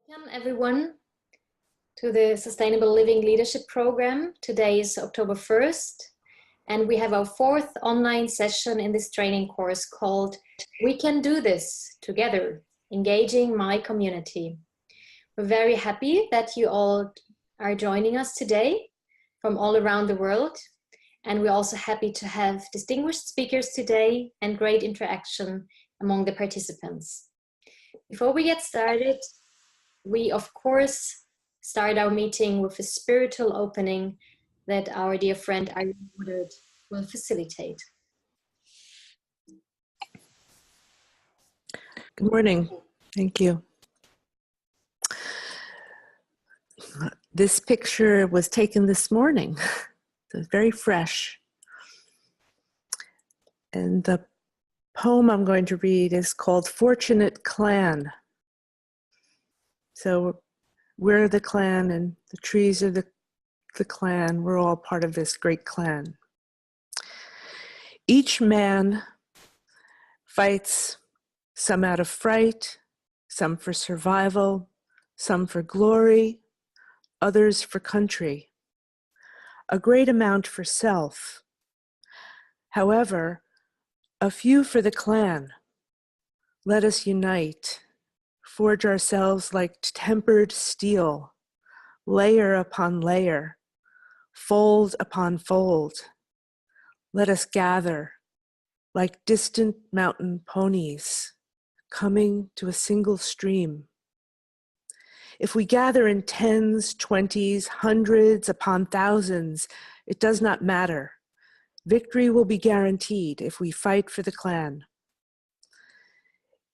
Welcome everyone to the Sustainable Living Leadership Program. Today is October 1st and we have our fourth online session in this training course called We Can Do This Together, Engaging My Community. We're very happy that you all are joining us today from all around the world, and we're also happy to have distinguished speakers today and great interaction among the participants. Before we get started, we of course start our meeting with a spiritual opening that our dear friend Irene Woodard will facilitate. Good morning. Thank you. This picture was taken this morning, so it's very fresh. And the poem I'm going to read is called Fortunate Clan. So we're the clan and the trees are the clan. We're all part of this great clan. Each man fights, some out of fright, some for survival, some for glory, others for country, a great amount for self. However, a few for the clan. Let us unite, forge ourselves like tempered steel, layer upon layer, fold upon fold. Let us gather like distant mountain ponies coming to a single stream. If we gather in tens, 20s, hundreds upon thousands, it does not matter. Victory will be guaranteed if we fight for the clan.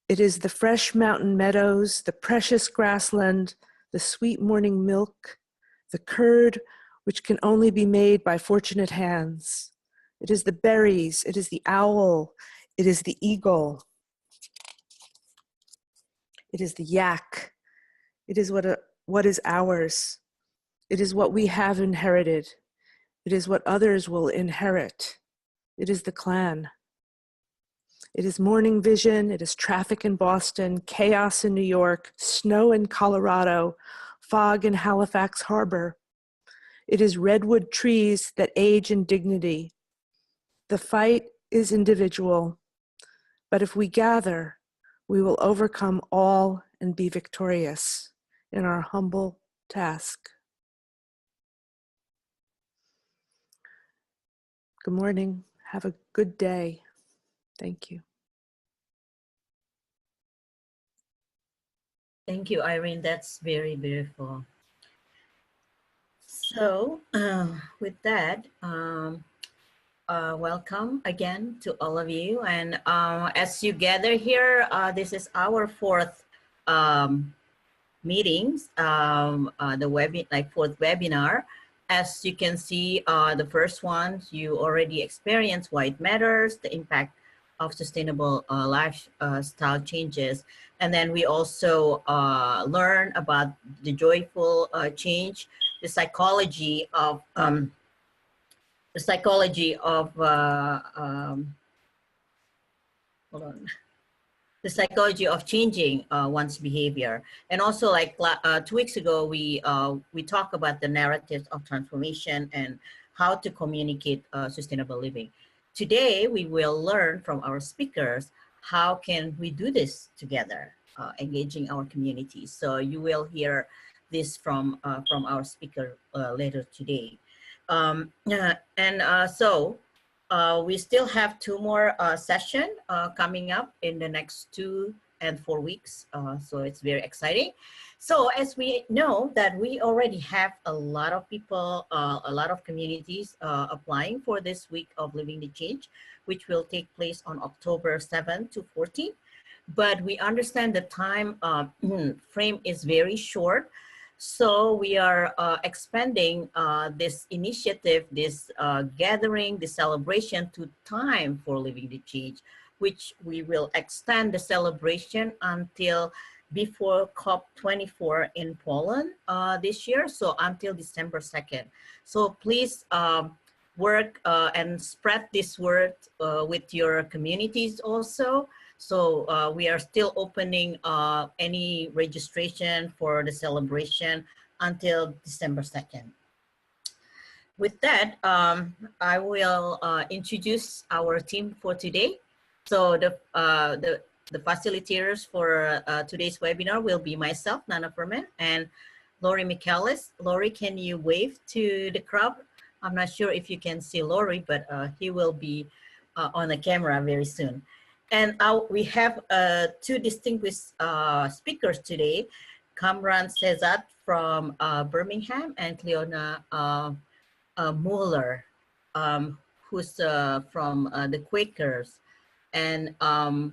It is the fresh mountain meadows, the precious grassland, the sweet morning milk, the curd which can only be made by fortunate hands. It is the berries, it is the owl, it is the eagle. It is the yak. It is what is ours. It is what we have inherited. It is what others will inherit. It is the clan. It is morning vision. It is traffic in Boston, chaos in New York, snow in Colorado, fog in Halifax Harbor. It is redwood trees that age in dignity. The fight is individual, but if we gather, we will overcome all and be victorious in our humble task. Good morning. Have a good day. Thank you. Thank you, Irene. That's very beautiful. So with that, welcome again to all of you. And as you gather here, this is our fourth meetings, fourth webinar. As you can see, the first one, you already experienced why it matters, the impact of sustainable lifestyle changes. And then we also learn about the joyful change, the psychology of the psychology of changing one's behavior. And also, like 2 weeks ago, we talked about the narratives of transformation and how to communicate sustainable living. Today, we will learn from our speakers, how can we do this together, engaging our communities. So you will hear this from our speaker later today. We still have 2 more sessions coming up in the next 2 and 4 weeks. So it's very exciting. So as we know that we already have a lot of people, a lot of communities applying for this week of Living the Change, which will take place on October 7th to 14th. But we understand the time frame is very short. So we are expanding this initiative, this gathering, this celebration to time for Living the Change, which we will extend the celebration until before COP24 in Poland this year, so until December 2nd. So please work and spread this word with your communities also, So we are still opening any registration for the celebration until December 2nd. With that, I will introduce our team for today. So the facilitators for today's webinar will be myself, Nana Furman, and Lori Michaelis. Lori, can you wave to the crowd? I'm not sure if you can see Lori, but he will be on the camera very soon. And we have two distinguished speakers today, Kamran Sezat from Birmingham and Cleona Mueller, who's from the Quakers. And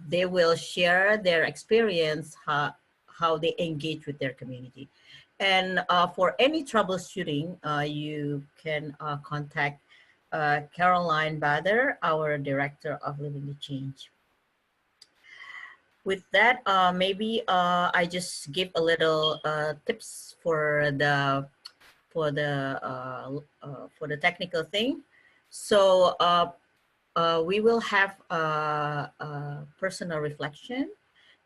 they will share their experience, how they engage with their community. And for any troubleshooting, you can contact Caroline Bader, our Director of Living the Change. With that, maybe I just give a little tips for the technical thing. So we will have a personal reflection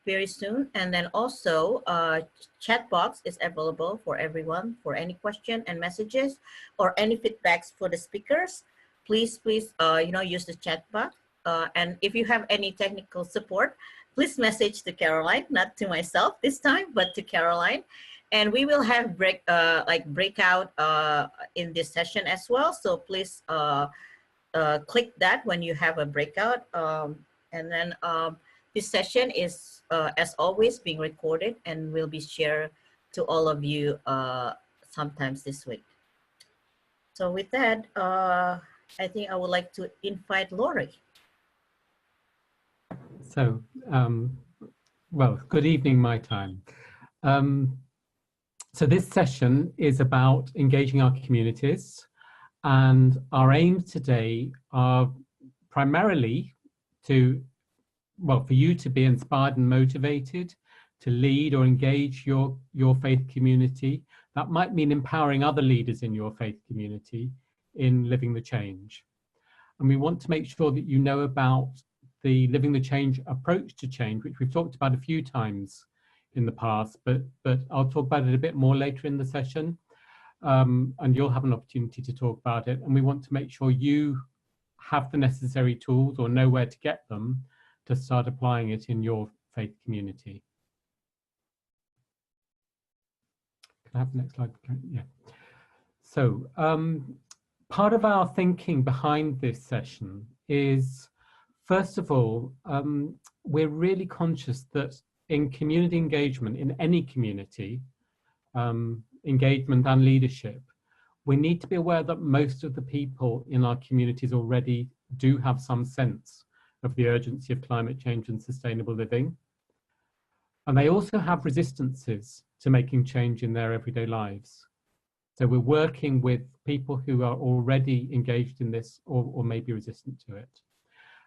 very soon, and then also chat box is available for everyone for any question and messages or any feedbacks for the speakers. Please use the chat box, and if you have any technical support, please message to Caroline, not to myself this time, but to Caroline. And we will have breakout in this session as well. So please click that when you have a breakout. And then this session is, as always, being recorded and will be shared to all of you sometimes this week. So with that, I think I would like to invite Lori. So, well, good evening, my time. So this session is about engaging our communities, and our aims today are primarily for you to be inspired and motivated to lead or engage your faith community. That might mean empowering other leaders in your faith community in living the change. And we want to make sure that you know about the Living the Change approach to change, which we've talked about a few times in the past, but I'll talk about it a bit more later in the session, and you'll have an opportunity to talk about it. And we want to make sure you have the necessary tools or know where to get them to start applying it in your faith community. Can I have the next slide? Yeah. So part of our thinking behind this session is, first of all, we're really conscious that in community engagement, in any community, engagement and leadership, we need to be aware that most of the people in our communities already do have some sense of the urgency of climate change and sustainable living. And they also have resistances to making change in their everyday lives. So we're working with people who are already engaged in this or may be resistant to it.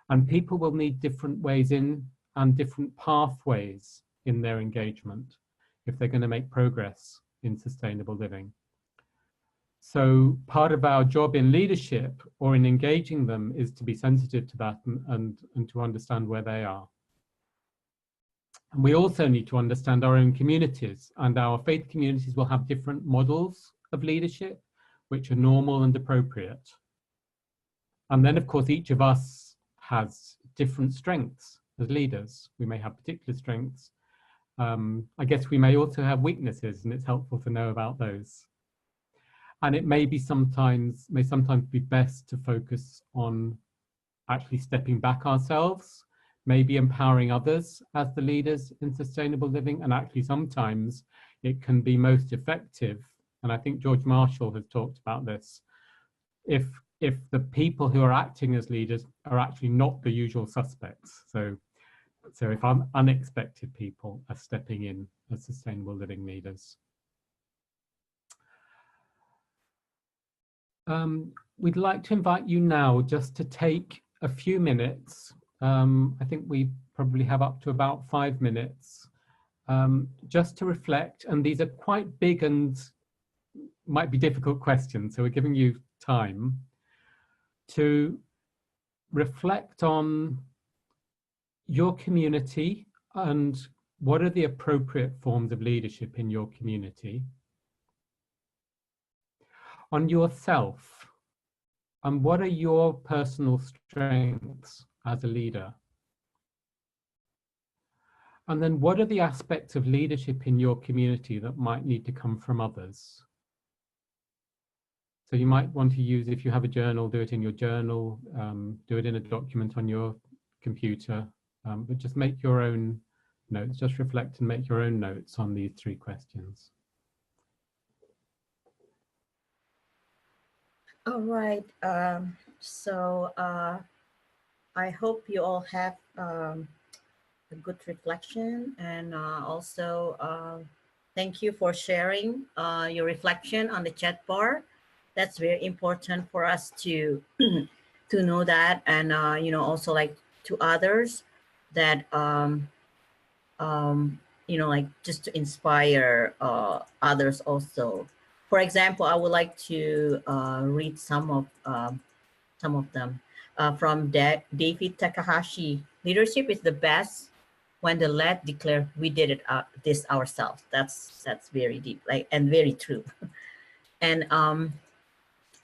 And people will need different ways in and different pathways in their engagement if they're going to make progress in sustainable living. So part of our job in leadership or in engaging them is to be sensitive to that and to understand where they are. And we also need to understand our own communities, and our faith communities will have different models of leadership which are normal and appropriate. And then, of course, each of us has different strengths as leaders. We may have particular strengths. I guess we may also have weaknesses, and it's helpful to know about those. And it may sometimes be best to focus on actually stepping back ourselves, maybe empowering others as the leaders in sustainable living. And actually sometimes it can be most effective, and I think George Marshall has talked about this, if the people who are acting as leaders are actually not the usual suspects. So if unexpected people are stepping in as sustainable living leaders. We'd like to invite you now just to take a few minutes. I think we probably have up to about 5 minutes just to reflect. And these are quite big and might be difficult questions, so we're giving you time to reflect on your community and what are the appropriate forms of leadership in your community, on yourself, and what are your personal strengths as a leader, and then what are the aspects of leadership in your community that might need to come from others. So you might want to use, if you have a journal, do it in your journal, do it in a document on your computer, but just make your own notes, just reflect and make your own notes on these 3 questions. All right. So I hope you all have a good reflection, and also thank you for sharing your reflection on the chat bar. That's very important for us to to know that, and you know, also like to others that you know, like just to inspire others also. For example, I would like to read some of them from David Takahashi. Leadership is the best when the led declare we did it this ourselves. That's very deep, like, and very true. And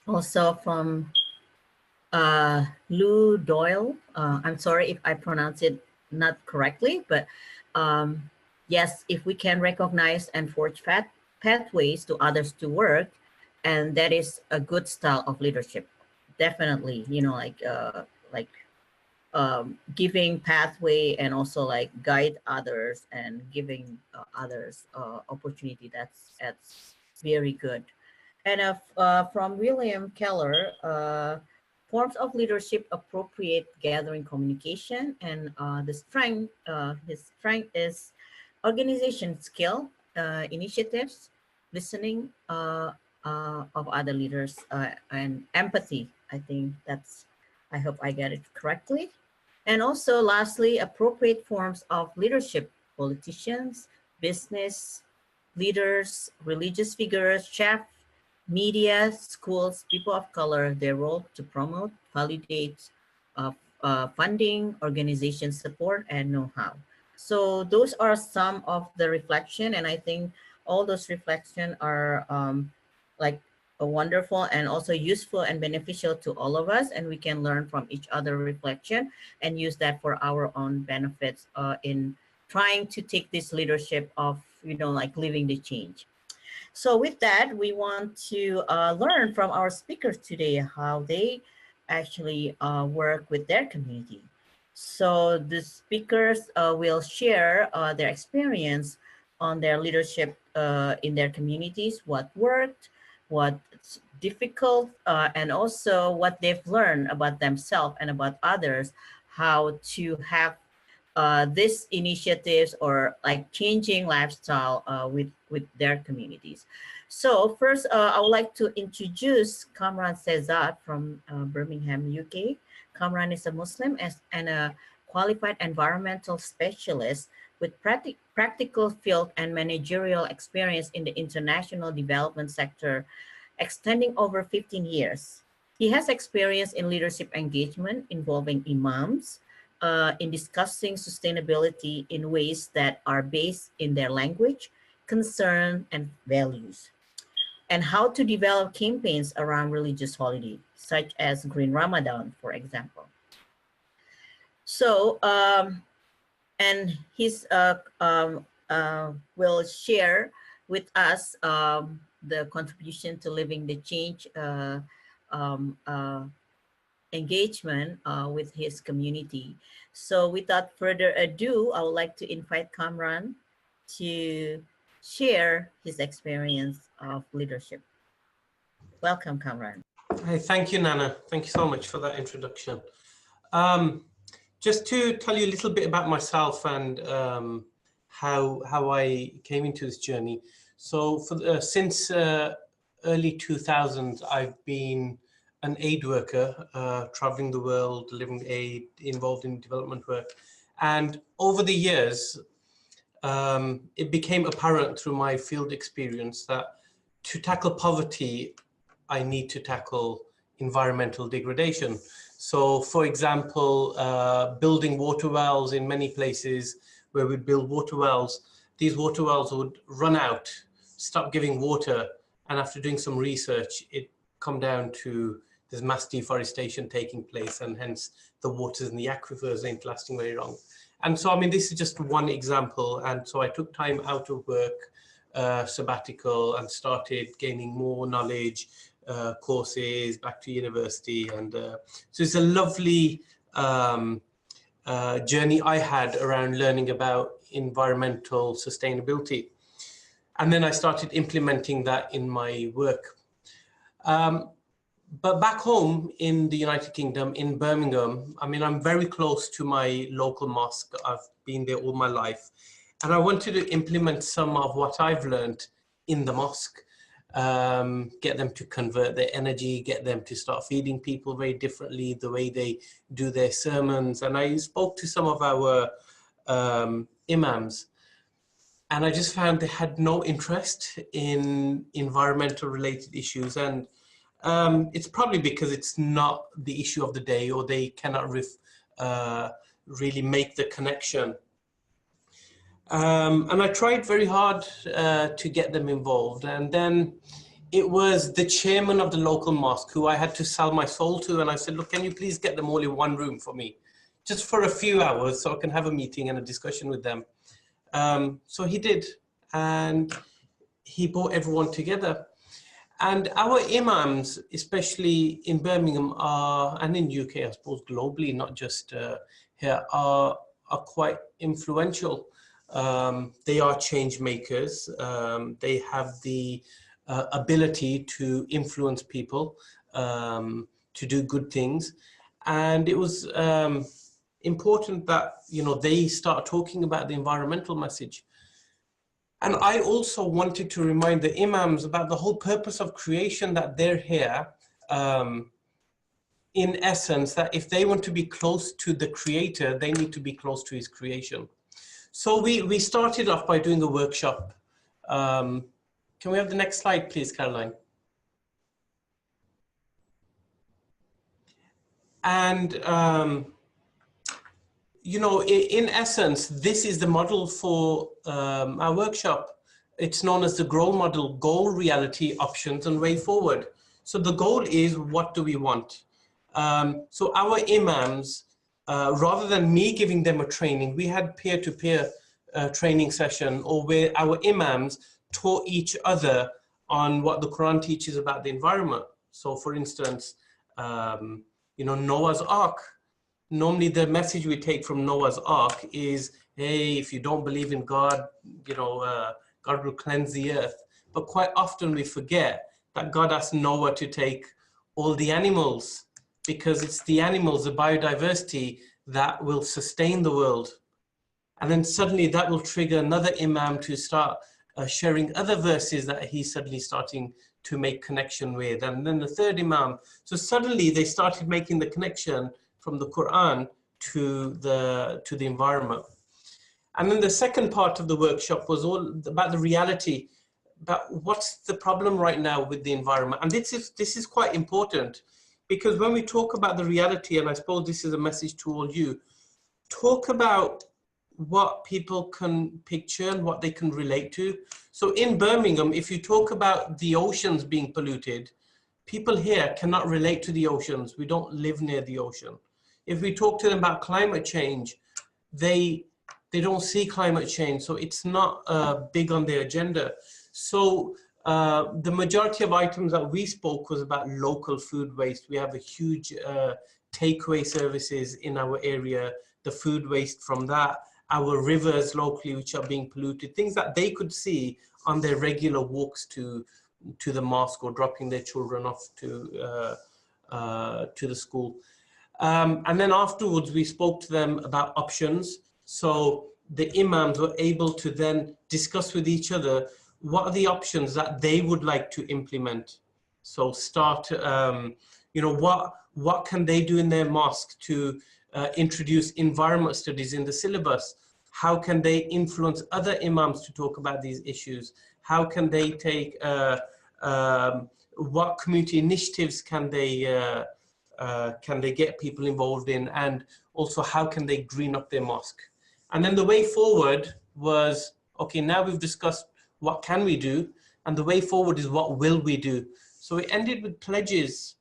also from Lou Doyle. I'm sorry if I pronounce it not correctly, but yes, if we can recognize and forge pathways to others to work, and that is a good style of leadership. Definitely, you know, like giving pathway and also like guide others and giving others opportunity. That's very good. And from William Keller, forms of leadership appropriate gathering communication, and the strength, his strength is organization skill, initiatives, listening of other leaders, and empathy. I think that's, I hope I get it correctly. And also lastly, appropriate forms of leadership, politicians, business leaders, religious figures, chef, media, schools, people of color, their role to promote, validate, funding, organization support, and know-how. So those are some of the reflection, and I think all those reflections are like wonderful and also useful and beneficial to all of us, and we can learn from each other reflection and use that for our own benefits in trying to take this leadership of, you know, like living the change. So with that, we want to learn from our speakers today how they actually work with their community. So the speakers will share their experience on their leadership in their communities, what worked, what's difficult, and also what they've learned about themselves and about others, how to have these initiatives or like changing lifestyle with their communities. So first, I would like to introduce Kamran Sezat from Birmingham, UK. Kamran is a Muslim and a qualified environmental specialist with practical field and managerial experience in the international development sector, extending over 15 years. He has experience in leadership engagement involving imams, in discussing sustainability in ways that are based in their language, concern, and values, and how to develop campaigns around religious holidays, such as Green Ramadan, for example. So, and he's will share with us the contribution to living the change engagement with his community. So without further ado, I would like to invite Kamran to share his experience of leadership. Welcome, Kamran. Hey, thank you, Nana. Thank you so much for that introduction. Just to tell you a little bit about myself and how I came into this journey. So for since early 2000s, I've been an aid worker, traveling the world, delivering aid, involved in development work. And over the years, it became apparent through my field experience that to tackle poverty, I need to tackle environmental degradation. So for example, building water wells in many places where we build water wells, these water wells would run out, stop giving water, and after doing some research, it come down to there's mass deforestation taking place, and hence the waters in the aquifers ain't lasting very long. And so, I mean, this is just one example. And so I took time out of work, sabbatical, and started gaining more knowledge, courses, back to university. And so it's a lovely journey I had around learning about environmental sustainability. And then I started implementing that in my work. But back home in the United Kingdom, in Birmingham, I mean, I'm very close to my local mosque. I've been there all my life. And I wanted to implement some of what I've learned in the mosque, get them to convert their energy, get them to start feeding people very differently, the way they do their sermons. And I spoke to some of our imams, and I just found they had no interest in environmental related issues. And it's probably because it's not the issue of the day, or they cannot really make the connection. And I tried very hard to get them involved. And then it was the chairman of the local mosque who I had to sell my soul to. And I said, look, can you please get them all in one room for me, just for a few hours, so I can have a meeting and a discussion with them. So he did, and he brought everyone together. And our imams, especially in Birmingham, and in UK, I suppose globally, not just here, are quite influential. They are change makers. They have the ability to influence people, to do good things. And it was important that, you know, they start talking about the environmental message. And I also wanted to remind the imams about the whole purpose of creation, that they're here, in essence, that if they want to be close to the creator, they need to be close to his creation. So we started off by doing a workshop. Can we have the next slide, please, Caroline? And, you know, in essence, this is the model for our workshop. It's known as the GROW model: goal, reality, options, and way forward. So the goal is, what do we want? So our imams, rather than me giving them a training, we had peer-to-peer training session, or where our imams taught each other on what the Quran teaches about the environment. So for instance, you know, Noah's Ark. Normally the message we take from Noah's Ark is, hey, if you don't believe in God, you know, God will cleanse the earth. But quite often we forget that God asked Noah to take all the animals, because it's the animals, the biodiversity, that will sustain the world. And then suddenly that will trigger another imam to start sharing other verses that he's suddenly starting to make connection with. And then the third imam. So suddenly they started making the connection from the Quran to the environment. And then the second part of the workshop was all about the reality, about what's the problem right now with the environment. And this is quite important, because when we talk about the reality, and I suppose this is a message to all you, talk about what people can picture and what they can relate to. So in Birmingham, if you talk about the oceans being polluted, people here cannot relate to the oceans. We don't live near the ocean. If we talk to them about climate change, they don't see climate change, so it's not big on their agenda. So the majority of items that we spoke was about local food waste. We have a huge takeaway services in our area, the food waste from that, our rivers locally which are being polluted, things that they could see on their regular walks to the mosque or dropping their children off to the school. And then afterwards, we spoke to them about options. So the imams were able to then discuss with each other what are the options that they would like to implement. So start, you know, what can they do in their mosque to introduce environment studies in the syllabus? How can they influence other imams to talk about these issues? How can they take what community initiatives can they get people involved in, and also how can they green up their mosque. And then the way forward was, okay, now we've discussed what can we do, and the way forward is what will we do. So it ended with pledges.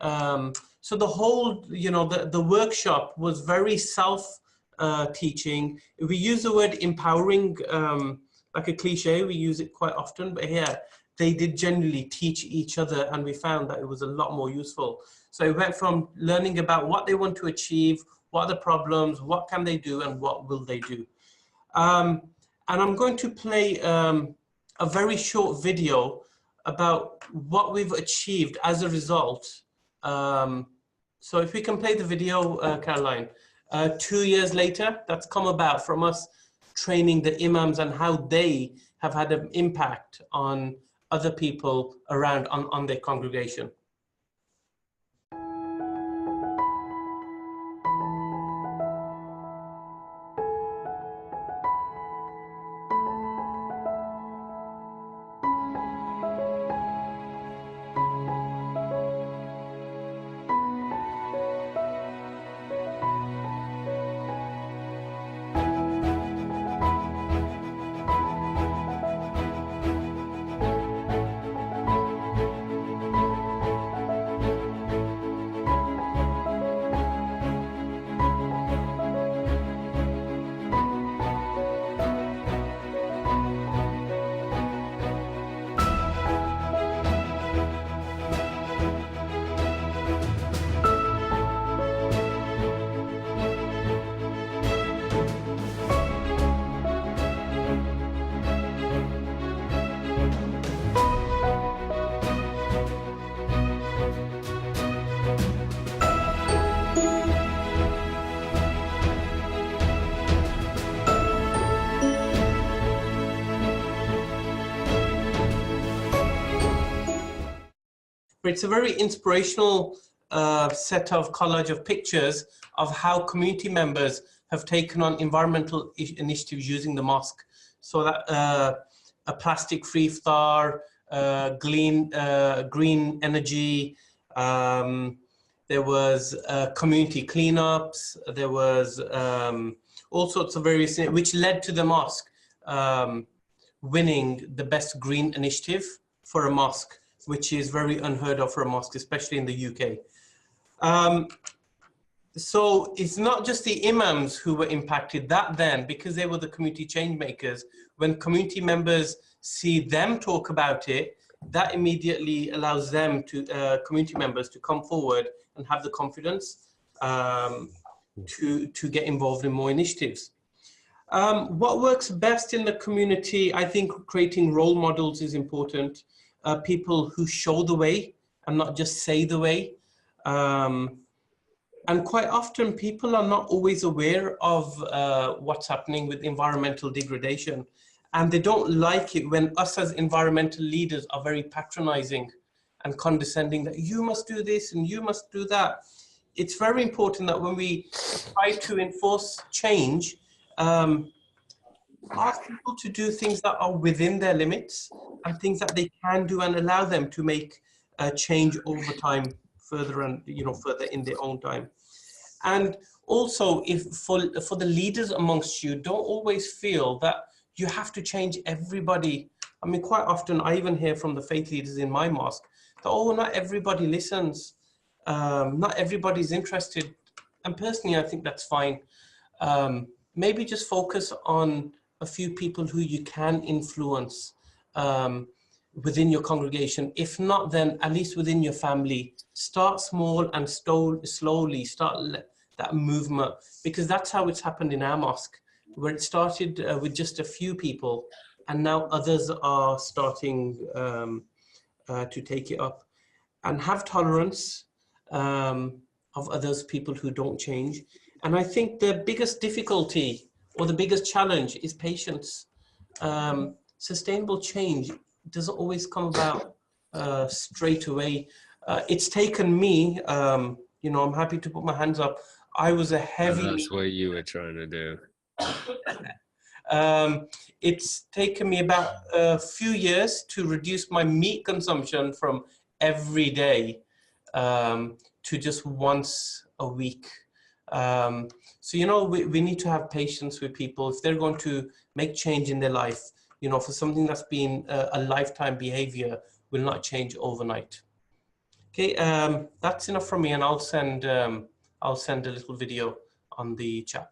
So the whole, you know, the workshop was very self-teaching. We use the word empowering, like a cliche, we use it quite often, but here they did genuinely teach each other, and we found that it was a lot more useful. So it went from learning about what they want to achieve, what are the problems, what can they do, and what will they do. And I'm going to play a very short video about what we've achieved as a result. So if we can play the video, Caroline. 2 years later, that's come about from us training the imams and how they have had an impact on other people around on their congregation. It's a very inspirational set of collage of pictures of how community members have taken on environmental initiatives using the mosque. So that a plastic-free iftar, green energy, there was community cleanups, there was all sorts of various, which led to the mosque winning the best green initiative for a mosque, which is very unheard of for a mosque, especially in the UK. So it's not just the imams who were impacted that then, because they were the community change makers. When community members see them talk about it, that immediately allows them to, community members to come forward and have the confidence to get involved in more initiatives. What works best in the community, I think creating role models is important. People who show the way and not just say the way. And quite often people are not always aware of what's happening with environmental degradation. And they don't like it when us as environmental leaders are very patronizing and condescending that you must do this and you must do that. It's very important that when we try to enforce change, ask people to do things that are within their limits and things that they can do, and allow them to make a change over time, further and further in their own time. And also, if for the leaders amongst you, don't always feel that you have to change everybody. I mean, quite often I even hear from the faith leaders in my mosque that, oh, not everybody listens, not everybody's interested. And personally, I think that's fine. Maybe just focus on a few people who you can influence within your congregation. If not, then at least within your family. Start small and slowly start that movement, because that's how it's happened in our mosque, where it started with just a few people, and now others are starting to take it up. And have tolerance of others, people who don't change. And I think the biggest difficulty or the biggest challenge is patience. Sustainable change doesn't always come about straight away. It's taken me, I'm happy to put my hands up. I was a heavy... And that's what you were trying to do. It's taken me about a few years to reduce my meat consumption from every day to just once a week. So, you know, we need to have patience with people. If they're going to make change in their life, you know, for something that's been a lifetime behavior will not change overnight. Okay, that's enough from me, and I'll send a little video on the chat.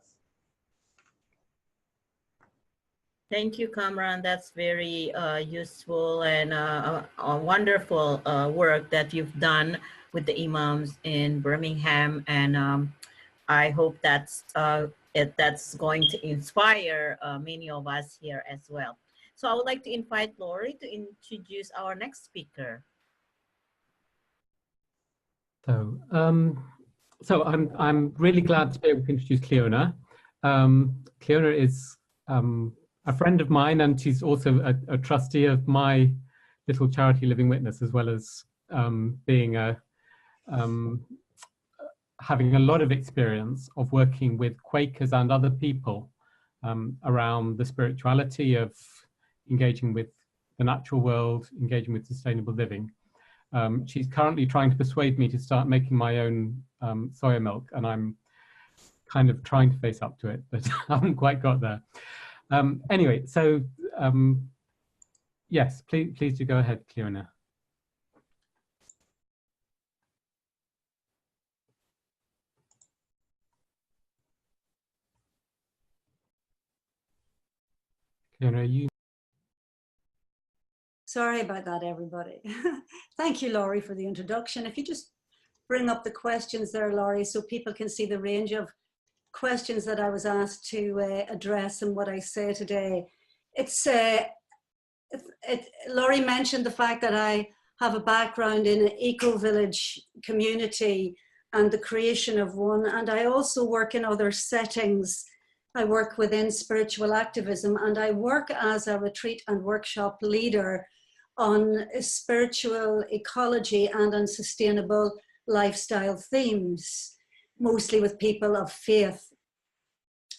Thank you, Kamran. That's very useful and a wonderful work that you've done with the imams in Birmingham, and I hope that's going to inspire many of us here as well. So I would like to invite Laurie to introduce our next speaker. So, I'm really glad to be able to introduce Cleona. Cleona is a friend of mine, and she's also a trustee of my little charity Living Witness, as well as being having a lot of experience of working with Quakers and other people around the spirituality of engaging with the natural world, engaging with sustainable living. She's currently trying to persuade me to start making my own soya milk, and I'm kind of trying to face up to it, but I haven't quite got there. Anyway, so yes, please do go ahead, Cleona. Cleona, you? Sorry about that, everybody. Thank you, Laurie, for the introduction. If you just bring up the questions there, Laurie, so people can see the range of questions that I was asked to address and what I say today. Laurie mentioned the fact that I have a background in an eco-village community and the creation of one, and I also work in other settings. I work within spiritual activism, and I work as a retreat and workshop leader on spiritual ecology and on sustainable lifestyle themes, mostly with people of faith.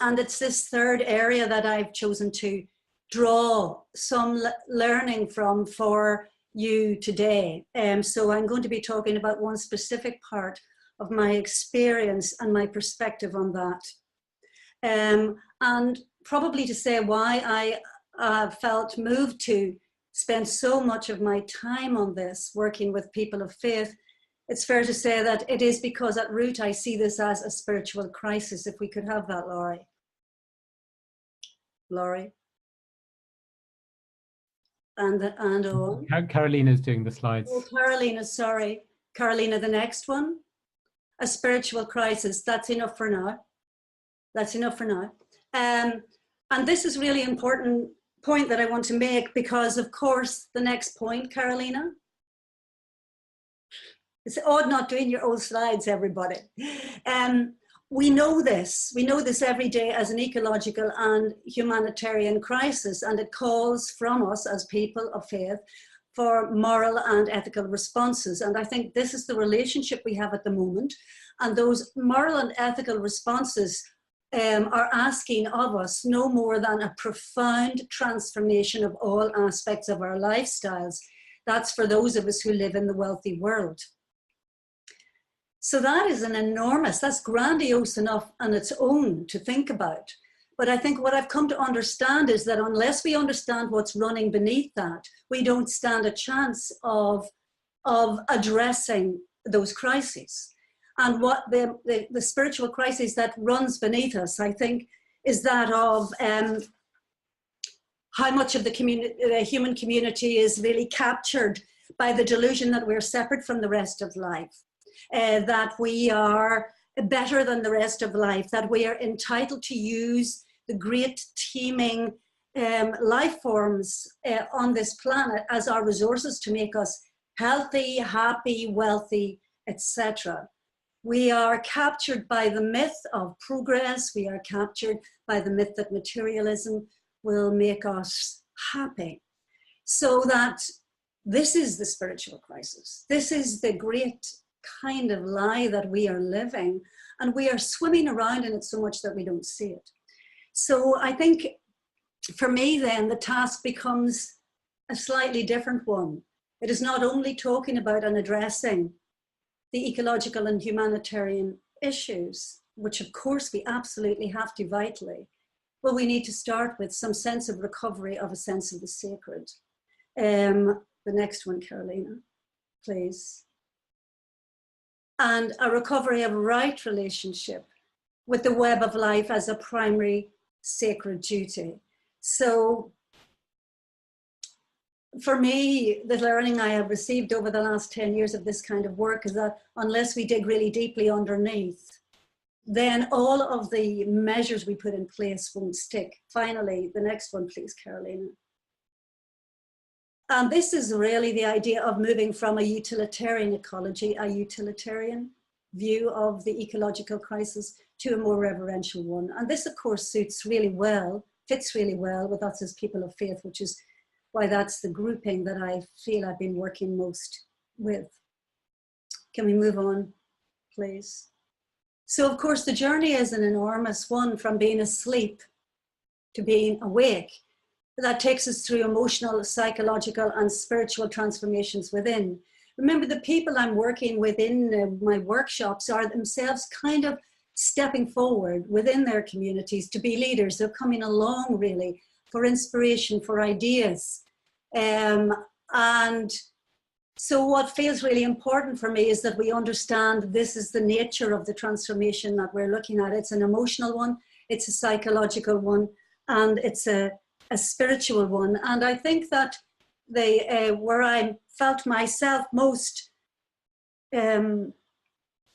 And it's this third area that I've chosen to draw some learning from for you today. So I'm going to be talking about one specific part of my experience and my perspective on that. And probably to say why I felt moved to spend so much of my time on this, working with people of faith, it's fair to say that it is because at root I see this as a spiritual crisis. If we could have that, Laurie. Laurie. And on. Carolina's doing the slides. Oh, Carolina, sorry. Carolina, the next one. A spiritual crisis. That's enough for now. That's enough for now. And this is really important point that I want to make, because of course the next point, Carolina. It's odd not doing your old slides, everybody. We know this every day as an ecological and humanitarian crisis, and it calls from us as people of faith for moral and ethical responses. And I think this is the relationship we have at the moment. And those moral and ethical responses are asking of us no more than a profound transformation of all aspects of our lifestyles. That's for those of us who live in the wealthy world. So that is that's grandiose enough on its own to think about. But I think what I've come to understand is that unless we understand what's running beneath that, we don't stand a chance of addressing those crises. And what the spiritual crisis that runs beneath us, I think, is that of how much of the human community is really captured by the delusion that we're separate from the rest of life, that we are better than the rest of life, that we are entitled to use the great teeming life forms on this planet as our resources to make us healthy, happy, wealthy, etc. We are captured by the myth of progress. We are captured by the myth that materialism will make us happy. So that this is the spiritual crisis. This is the great kind of lie that we are living, and we are swimming around in it so much that we don't see it. So I think for me then the task becomes a slightly different one. It is not only talking about and addressing the ecological and humanitarian issues, which of course we absolutely have to vitally, but we need to start with some sense of recovery of a sense of the sacred. The next one, Carolina, please. And a recovery of right relationship with the web of life as a primary sacred duty. So for me, the learning I have received over the last 10 years of this kind of work is that unless we dig really deeply underneath, then all of the measures we put in place won't stick. Finally, the next one, please, Carolina. And this is really the idea of moving from a utilitarian ecology, a utilitarian view of the ecological crisis, to a more reverential one. And this, of course, fits really well with us as people of faith, which is why that's the grouping that I feel I've been working most with. Can we move on, please? So, of course, the journey is an enormous one, from being asleep to being awake. That takes us through emotional, psychological, and spiritual transformations within. Remember, the people I'm working with in my workshops are themselves kind of stepping forward within their communities to be leaders. They're coming along really for inspiration, for ideas. And so what feels really important for me is that we understand this is the nature of the transformation that we're looking at. It's an emotional one, it's a psychological one, and it's a spiritual one. And I think that where I felt myself most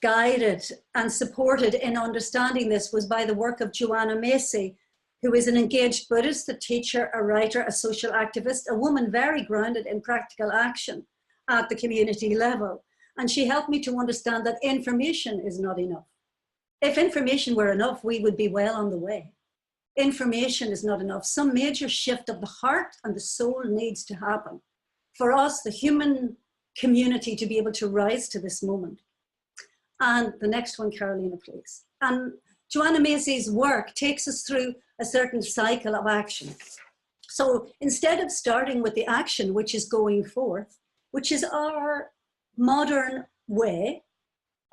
guided and supported in understanding this was by the work of Joanna Macy, who is an engaged Buddhist, a teacher, a writer, a social activist, a woman very grounded in practical action at the community level. And she helped me to understand that information is not enough. If information were enough, we would be well on the way. Information is not enough. Some major shift of the heart and the soul needs to happen for us, the human community, to be able to rise to this moment. And the next one, Carolina, please. And Joanna Macy's work takes us through a certain cycle of action. So instead of starting with the action, which is going forth, which is our modern way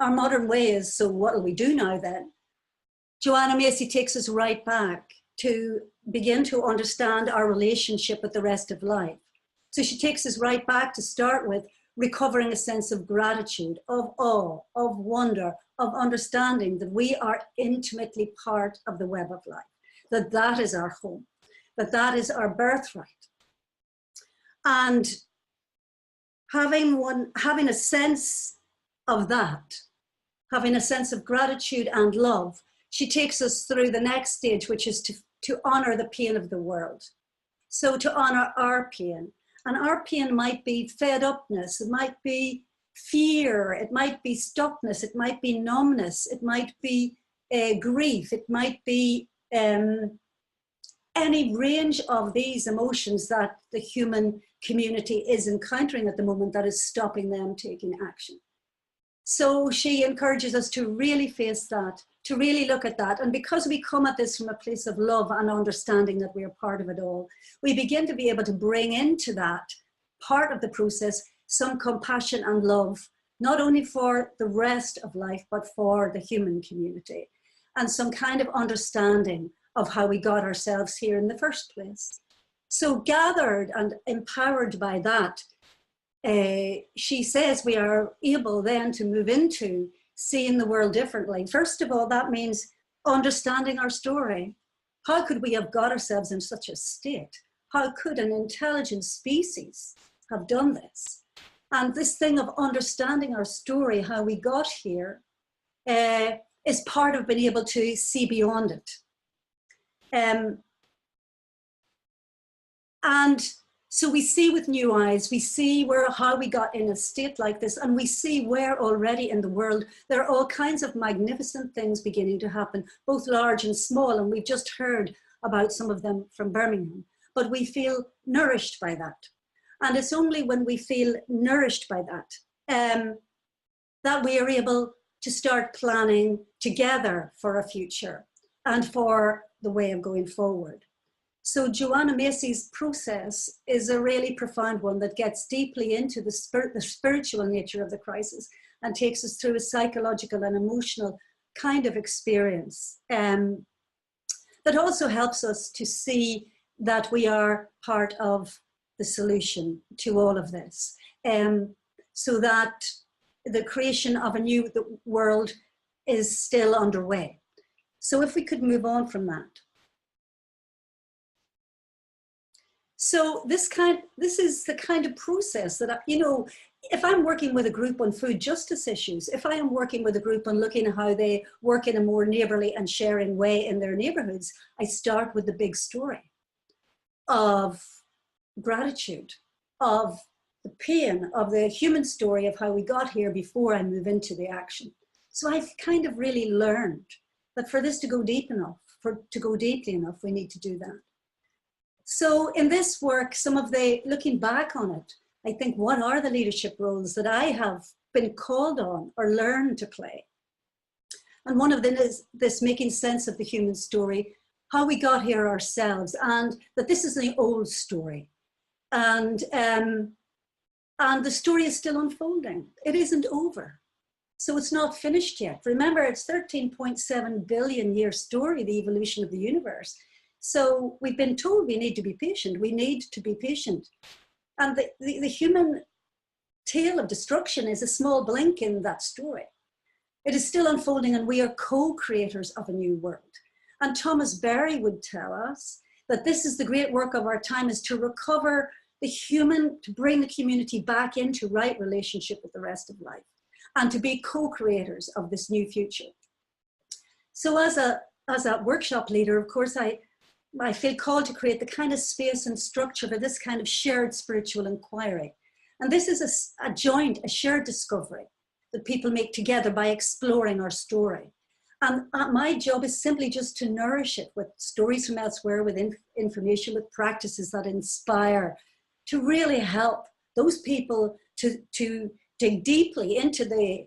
is, so what will we do now then? Joanna Macy takes us right back to begin to understand our relationship with the rest of life. So she takes us right back to start with recovering a sense of gratitude, of awe, of wonder, of understanding that we are intimately part of the web of life, that is our home, that is our birthright. And having a sense of that, having a sense of gratitude and love, she takes us through the next stage, which is to honor the pain of the world. So to honor our pain. And our pain might be fed upness, it might be fear, it might be stuckness, it might be numbness, it might be grief, it might be any range of these emotions that the human community is encountering at the moment that is stopping them taking action. So she encourages us to really face that, to really look at that. And because we come at this from a place of love and understanding that we are part of it all, we begin to be able to bring into that part of the process some compassion and love, not only for the rest of life, but for the human community, and some kind of understanding of how we got ourselves here in the first place. So gathered and empowered by that, she says we are able then to move into seeing the world differently. First of all, that means understanding our story. How could we have got ourselves in such a state? How could an intelligent species have done this? And this thing of understanding our story, how we got here, is part of being able to see beyond it. And so we see with new eyes, we see how we got in a state like this, and we see where already in the world there are all kinds of magnificent things beginning to happen, both large and small, and we've just heard about some of them from Birmingham, but we feel nourished by that. And it's only when we feel nourished by that, that we are able to start planning together for a future and for the way of going forward. So Joanna Macy's process is a really profound one that gets deeply into the spiritual nature of the crisis and takes us through a psychological and emotional kind of experience that also helps us to see that we are part of the solution to all of this, so that the creation of a new world is still underway. So if we could move on from that. So this is the kind of process that, you know, if I'm working with a group on food justice issues, if I am working with a group on looking at how they work in a more neighbourly and sharing way in their neighbourhoods, I start with the big story of gratitude, of the pain, of the human story of how we got here before I move into the action. So I've kind of really learned that for this to go deep enough, to go deeply enough, we need to do that. So in this work, looking back on it, I think, what are the leadership roles that I have been called on or learned to play? And one of them is this making sense of the human story, how we got here ourselves, and that this is an old story. And the story is still unfolding. It isn't over. So it's not finished yet. Remember, it's 13.7 billion year story, the evolution of the universe. So we've been told we need to be patient. We need to be patient. And the human tale of destruction is a small blink in that story. It is still unfolding, and we are co-creators of a new world. And Thomas Berry would tell us that this is the great work of our time, is to recover the human, to bring the community back into right relationship with the rest of life, and to be co-creators of this new future. So as a workshop leader, of course, I feel called to create the kind of space and structure for this kind of shared spiritual inquiry. And this is a shared discovery that people make together by exploring our story. And my job is simply just to nourish it with stories from elsewhere, with information, with practices that inspire, to really help those people to dig deeply into the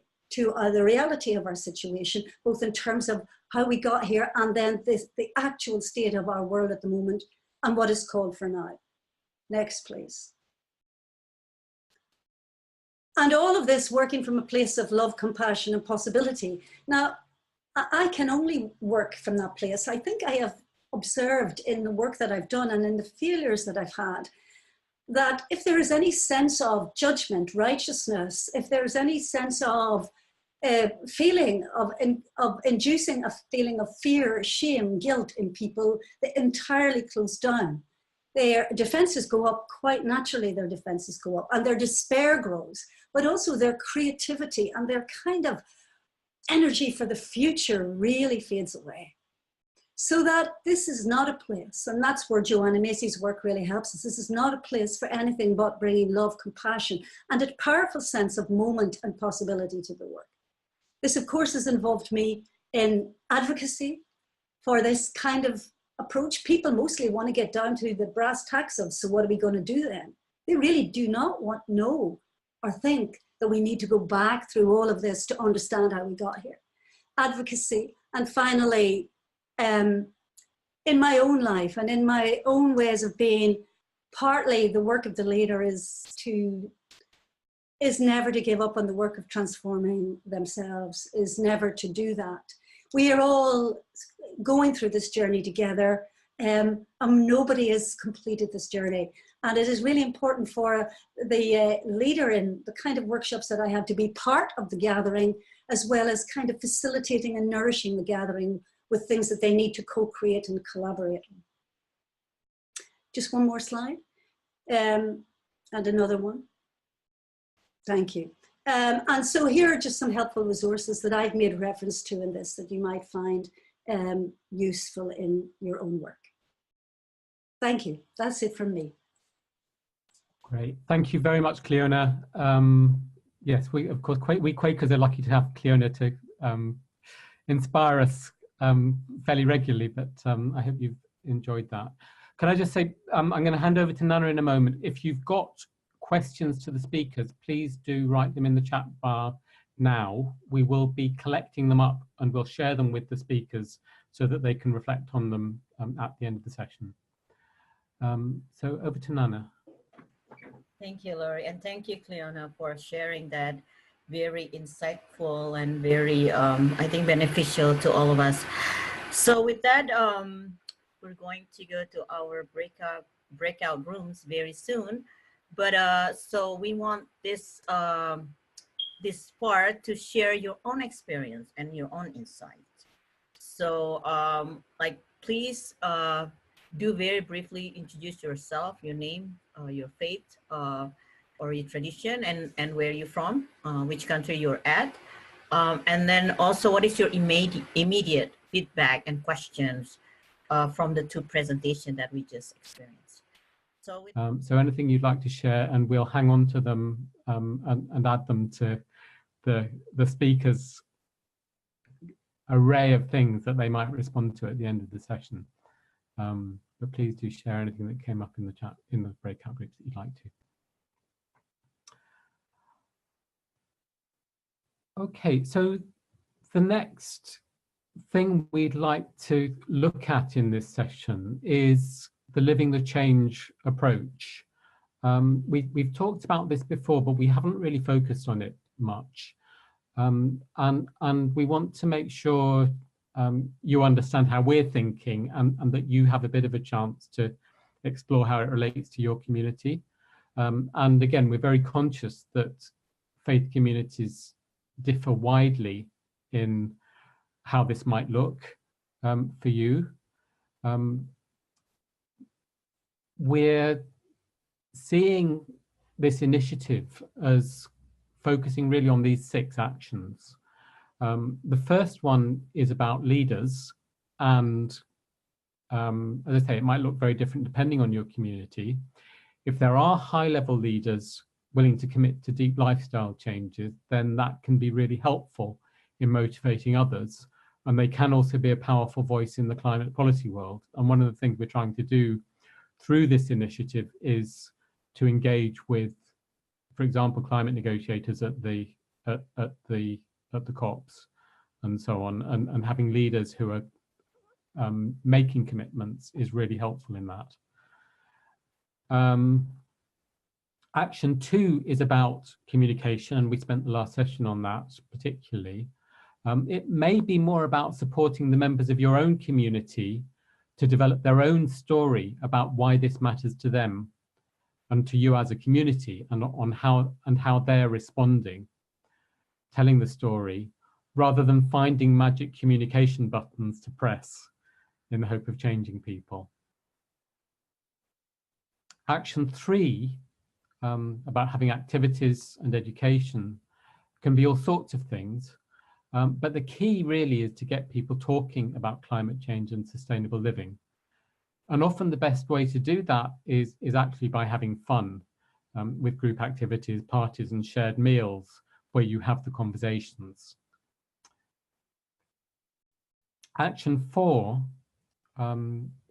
reality of our situation, both in terms of how we got here and then the actual state of our world at the moment and what is called for now. Next, please. And all of this working from a place of love, compassion, and possibility. Now, I can only work from that place. I think I have observed in the work that I've done and in the failures that I've had, that if there is any sense of judgment, righteousness, if there is any sense of feeling of inducing a feeling of fear, shame, guilt in people, they entirely close down. Their defenses go up quite naturally, their defenses go up, and their despair grows, but also their creativity and their kind of energy for the future really fades away. So that this is not a place, and that's where Joanna Macy's work really helps us. This is not a place for anything but bringing love, compassion, and a powerful sense of moment and possibility to the work. This, of course, has involved me in advocacy for this kind of approach. People mostly want to get down to the brass tacks of, so what are we going to do then? They really do not know or think that we need to go back through all of this to understand how we got here. Advocacy, and finally, in my own life and in my own ways of being, partly the work of the leader is never to give up on the work of transforming themselves, is never to do that. We are all going through this journey together. Nobody has completed this journey. And it is really important for the leader in the kind of workshops that I have to be part of the gathering, as well as kind of facilitating and nourishing the gathering with things that they need to co-create and collaborate on. Just one more slide. And another one. Thank you. And so here are just some helpful resources that I've made reference to in this that you might find useful in your own work. Thank you. That's it from me. Great. Thank you very much, Cleona. Yes, we, of course, we Quakers are lucky to have Cleona to inspire us fairly regularly, but I hope you've enjoyed that. Can I just say, I'm going to hand over to Nana in a moment. If you've got questions to the speakers, please do write them in the chat bar now. We will be collecting them up and we'll share them with the speakers so that they can reflect on them at the end of the session. So over to Nana. Thank you, Laurie, and thank you, Cleona, for sharing that very insightful and very, I think, beneficial to all of us. So with that, we're going to go to our breakout rooms very soon. But so we want this this part to share your own experience and your own insight. So like, please do very briefly introduce yourself, your name, your faith, or your tradition, and where you're from, which country you're at. And then also, what is your immediate feedback and questions from the two presentations that we just experienced? So, so anything you'd like to share, and we'll hang on to them and add them to the speakers' array of things that they might respond to at the end of the session. But please do share anything that came up in the chat, in the breakout groups that you'd like to. Okay, so the next thing we'd like to look at in this session is the Living the Change approach. We've talked about this before, but we haven't really focused on it much. And we want to make sure you understand how we're thinking, and that you have a bit of a chance to explore how it relates to your community. And again, we're very conscious that faith communities differ widely in how this might look for you. We're seeing this initiative as focusing really on these 6 actions. The first one is about leaders, and as I say, it might look very different depending on your community. If there are high-level leaders willing to commit to deep lifestyle changes, then that can be really helpful in motivating others. And they can also be a powerful voice in the climate policy world. And one of the things we're trying to do through this initiative is to engage with, for example, climate negotiators at the COPs and so on, and having leaders who are making commitments is really helpful in that. Action 2 is about communication, and we spent the last session on that particularly. It may be more about supporting the members of your own community to develop their own story about why this matters to them and to you as a community, and on how they're responding, telling the story, rather than finding magic communication buttons to press in the hope of changing people. Action 3, about having activities and education, can be all sorts of things, but the key really is to get people talking about climate change and sustainable living. And often the best way to do that is actually by having fun with group activities, parties, and shared meals where you have the conversations. Action 4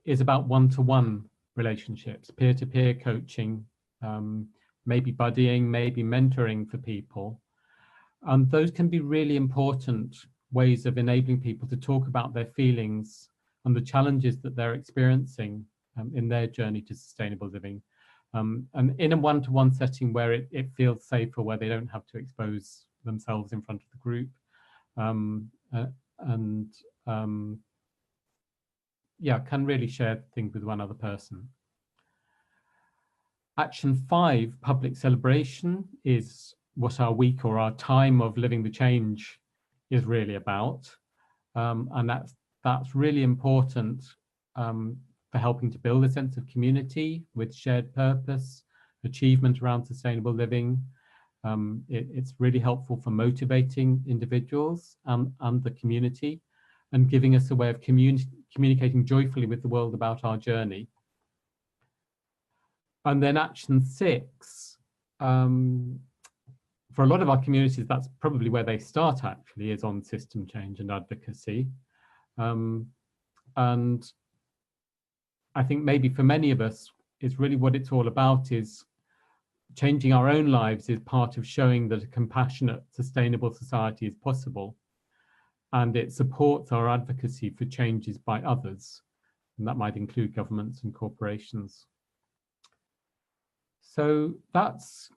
is about one-to-one relationships, peer-to-peer coaching, maybe buddying, maybe mentoring for people. And those can be really important ways of enabling people to talk about their feelings and the challenges that they're experiencing in their journey to sustainable living. And in a one-to-one setting where it feels safer, where they don't have to expose themselves in front of the group. Yeah, can really share things with one other person. Action 5, public celebration, is what our week or our time of living the change is really about. And that's really important for helping to build a sense of community with shared purpose, achievement around sustainable living. It's really helpful for motivating individuals and the community, and giving us a way of communicating joyfully with the world about our journey. And then action 6, for a lot of our communities, that's probably where they start actually, is on system change and advocacy. And I think maybe for many of us, it's really what it's all about, is changing our own lives is part of showing that a compassionate, sustainable society is possible. And it supports our advocacy for changes by others. And that might include governments and corporations So that's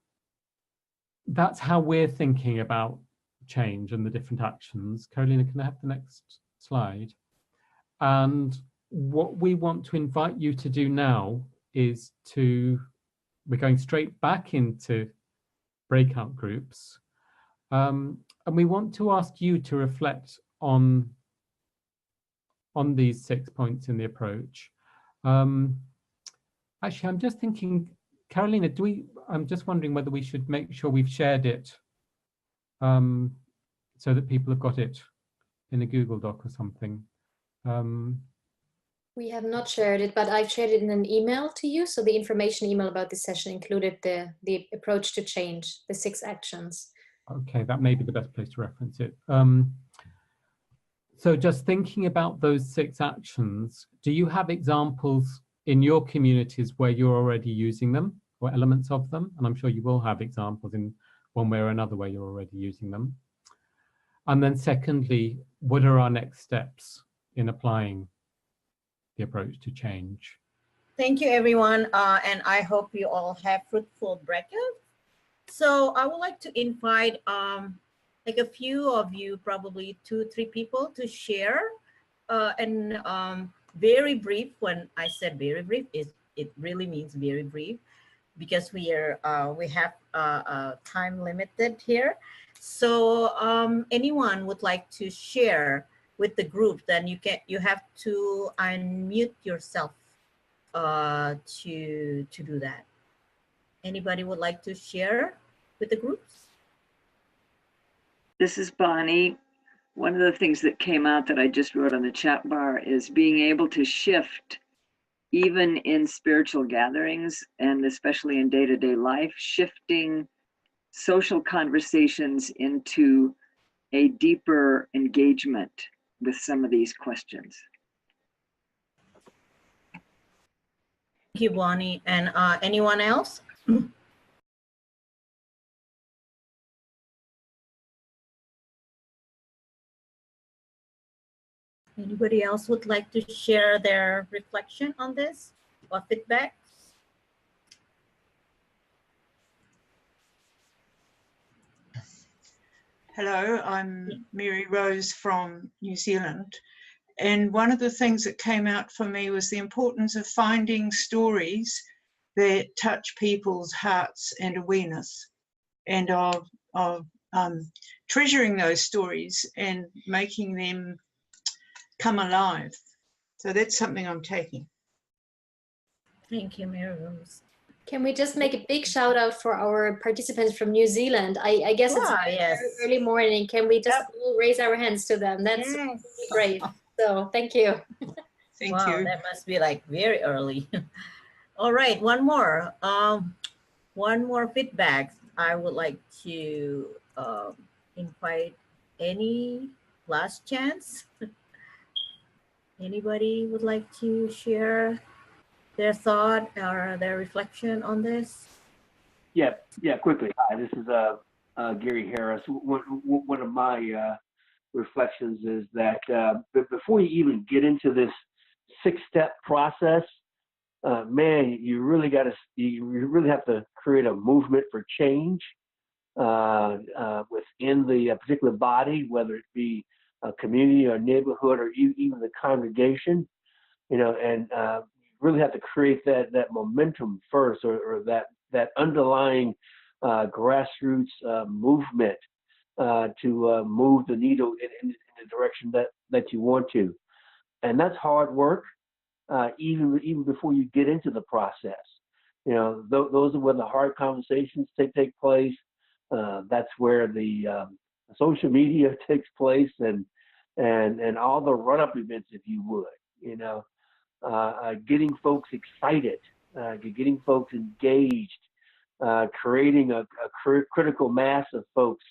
how we're thinking about change and the different actions. Carolina, can I have the next slide? And what we want to invite you to do now is we're going straight back into breakout groups. And we want to ask you to reflect on these 6 points in the approach. Actually, I'm just thinking, Carolina, I'm just wondering whether we should make sure we've shared it so that people have got it in a Google Doc or something. We have not shared it, but I've shared it in an email to you. So the information email about this session included the approach to change, the 6 actions. Okay, that may be the best place to reference it. So just thinking about those 6 actions, do you have examples in your communities where you're already using them or elements of them? And I'm sure you will have examples in one way or another where you're already using them. And then secondly, what are our next steps in applying the approach to change? Thank you, everyone. And I hope you all have fruitful breakout. So I would like to invite like a few of you, probably 2-3 people, to share. And very brief, when I said very brief, it really means very brief, because we have time limited here. So anyone would like to share with the group, then you have to unmute yourself to do that. Anybody would like to share with the groups? This is Bonnie. One of the things that came out that I just wrote on the chat bar is being able to shift, even in spiritual gatherings and especially in day-to-day life, shifting social conversations into a deeper engagement with some of these questions. Thank you, Bonnie. And anyone else? Anybody else would like to share their reflection on this or feedback? Hello, I'm Mary Rose from New Zealand. And one of the things that came out for me was the importance of finding stories that touch people's hearts and awareness, and of treasuring those stories and making them come alive. So that's something I'm taking. Thank you, Mary Rose. Can we just make a big shout out for our participants from New Zealand? I guess it's yes. early morning. Can we just all raise our hands to them? That's really great. So thank you. Thank wow, you. That must be like very early. All right, one more feedback. I would like to invite any last chance. Anybody would like to share their thought or their reflection on this? Yeah, quickly. Hi, this is Gary Harris. One of my reflections is that before you even get into this 6-step process, man, you really have to create a movement for change within the particular body, whether it be a community or neighborhood or even the congregation, and really have to create that momentum first, or that underlying grassroots movement to move the needle in the direction that you want to. And that's hard work, even before you get into the process. Those are where the hard conversations take place. That's where the social media takes place, and all the run-up events, if you would. Getting folks excited, getting folks engaged, creating a critical mass of folks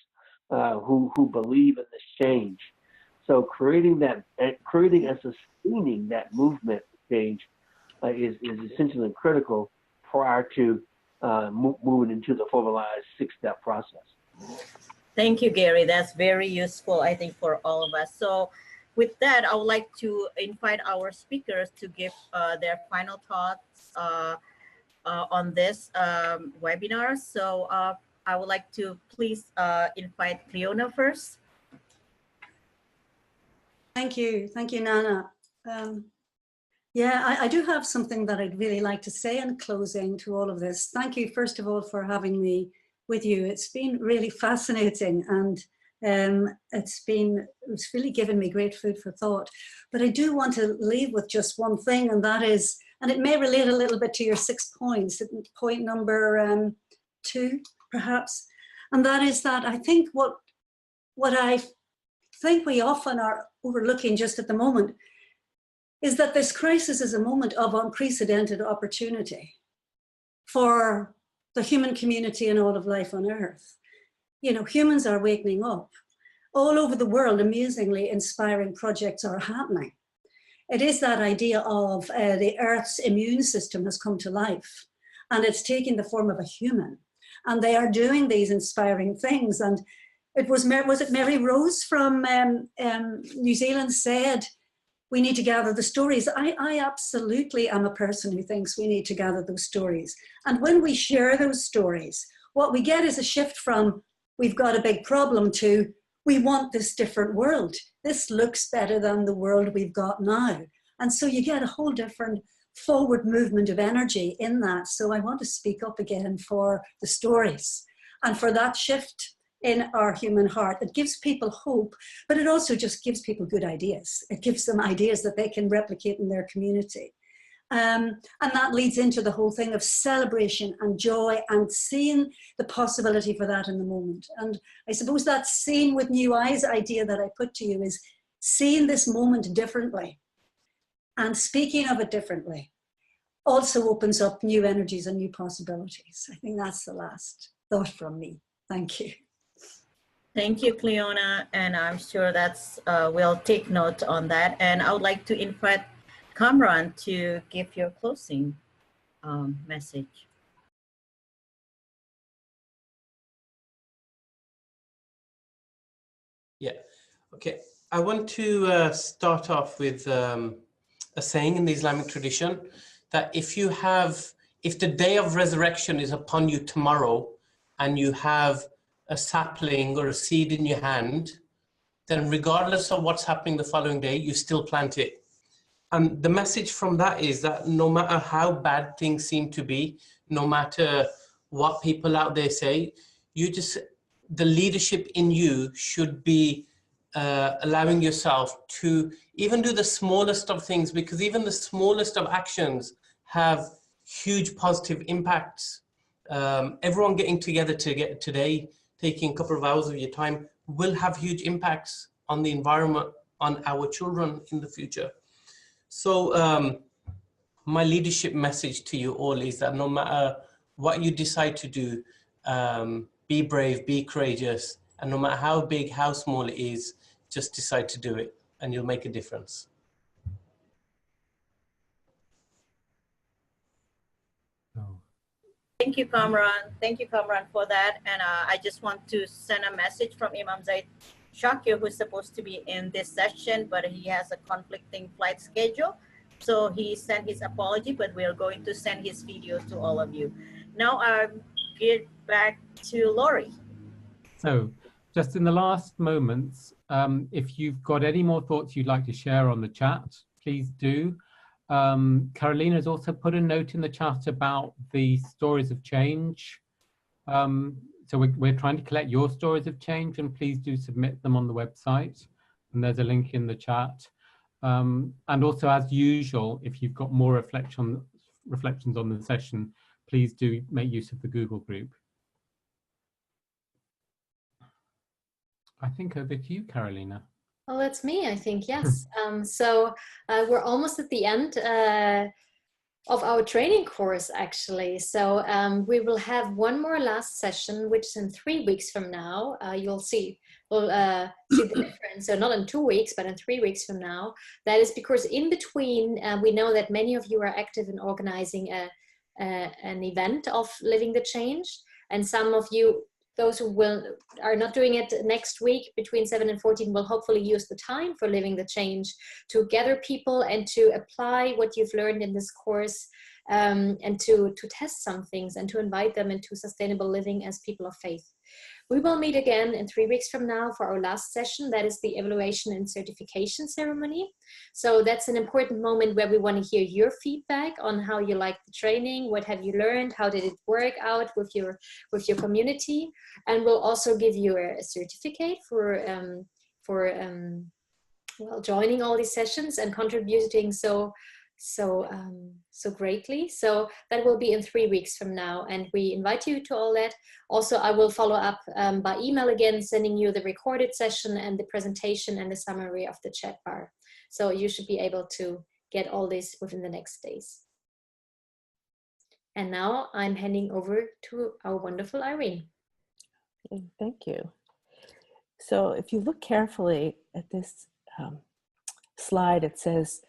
who believe in this change. So creating and sustaining that movement change is essentially critical prior to moving into the formalized 6-step process. Thank you, Gary. That's very useful, I think, for all of us. So with that, I would like to invite our speakers to give their final thoughts on this webinar. So I would like to please invite Cleona first. Thank you, Nana. Yeah, I do have something that I'd really like to say in closing to all of this. Thank you, first of all, for having me with you. It's been really fascinating, and it's really given me great food for thought. But I do want to leave with just one thing, and that is, and it may relate a little bit to your 6 points, point number 2, perhaps, and that is that I think what I think we often are overlooking just at the moment is that this crisis is a moment of unprecedented opportunity for the human community and all of life on Earth. You know, humans are waking up. All over the world, amazingly inspiring projects are happening. It is that idea of the Earth's immune system has come to life, and it's taking the form of a human. And they are doing these inspiring things. And it was it Mary Rose from New Zealand said, we need to gather the stories. I absolutely am a person who thinks we need to gather those stories. And when we share those stories, what we get is a shift from we've got a big problem to we want this different world. This looks better than the world we've got now. And so you get a whole different forward movement of energy in that. So I want to speak up again for the stories and for that shift in our human heart. It gives people hope, but it also just gives people good ideas. It gives them ideas that they can replicate in their community. And that leads into the whole thing of celebration and joy and seeing the possibility for that in the moment. And I suppose that seeing with new eyes idea that I put to you is seeing this moment differently and speaking of it differently also opens up new energies and new possibilities. I think that's the last thought from me. Thank you. Thank you, Cleona, and I'm sure that's we'll take note on that. And I would like to invite Kamran to give your closing message. Yeah, okay. I want to start off with a saying in the Islamic tradition that if the day of resurrection is upon you tomorrow and you have a sapling or a seed in your hand, then regardless of what's happening the following day, you still plant it. And the message from that is that no matter how bad things seem to be, no matter what people out there say, the leadership in you should be allowing yourself to even do the smallest of things, because even the smallest of actions have huge positive impacts. Everyone getting together today, taking a couple of hours of your time, will have huge impacts on the environment, on our children in the future. So my leadership message to you all is that no matter what you decide to do, be brave, be courageous, and no matter how big, how small it is, just decide to do it and you'll make a difference. Thank you, Kamran. Thank you, Kamran, for that. And I just want to send a message from Imam Zaid Shakir, who's supposed to be in this session, but he has a conflicting flight schedule. So he sent his apology, but we're going to send his video to all of you. Now I'll get back to Laurie. So just in the last moments, if you've got any more thoughts you'd like to share on the chat, please do. Carolina has also put a note in the chat about the stories of change. So we're trying to collect your stories of change, and please do submit them on the website. And there's a link in the chat. And also, as usual, if you've got more reflections on the session, please do make use of the Google group. I think over to you, Carolina. Well, that's me, I think, yes. So we're almost at the end of our training course, actually. So we will have one more last session, which is in 3 weeks from now. You'll see, we'll see the difference. So not in 2 weeks, but in 3 weeks from now. That is because in between, we know that many of you are active in organizing an event of Living the Change. And some of you, those who are not doing it next week between 7 and 14 will hopefully use the time for Living the Change to gather people and to apply what you've learned in this course and to test some things and to invite them into sustainable living as people of faith. We will meet again in 3 weeks from now for our last session. That is the evaluation and certification ceremony. So that's an important moment where we want to hear your feedback on how you liked the training, what have you learned, how did it work out with your community, and we'll also give you a certificate for well, joining all these sessions and contributing so greatly. So that will be in 3 weeks from now, and we invite you to all that. Also, I will follow up by email again, sending you the recorded session and the presentation and the summary of the chat bar. So you should be able to get all this within the next days. And now I'm handing over to our wonderful Irene. Thank you. So if you look carefully at this slide, it says,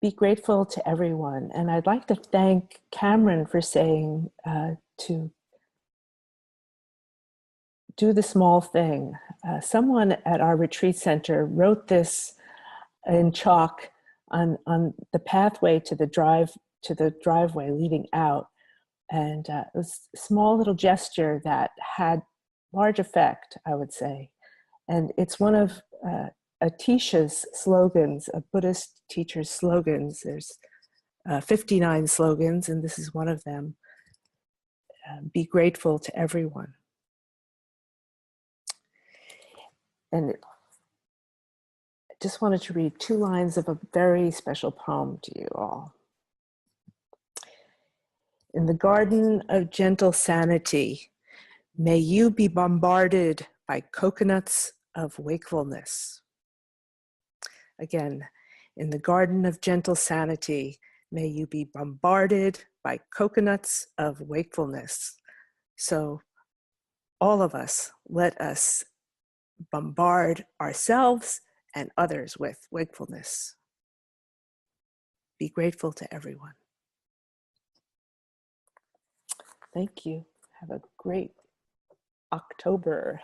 be grateful to everyone. And I'd like to thank Cameron for saying to do the small thing. Someone at our retreat center wrote this in chalk on the pathway to the driveway leading out. And it was a small little gesture that had large effect, I would say. And it's one of Atisha's slogans, a Buddhist teacher's slogans. There's 59 slogans, and this is one of them. Be grateful to everyone. And I just wanted to read 2 lines of a very special poem to you all. In the garden of gentle sanity, may you be bombarded by coconuts of wakefulness. Again, in the garden of gentle sanity, may you be bombarded by coconuts of wakefulness. So all of us, let us bombard ourselves and others with wakefulness. Be grateful to everyone. Thank you. Have a great October.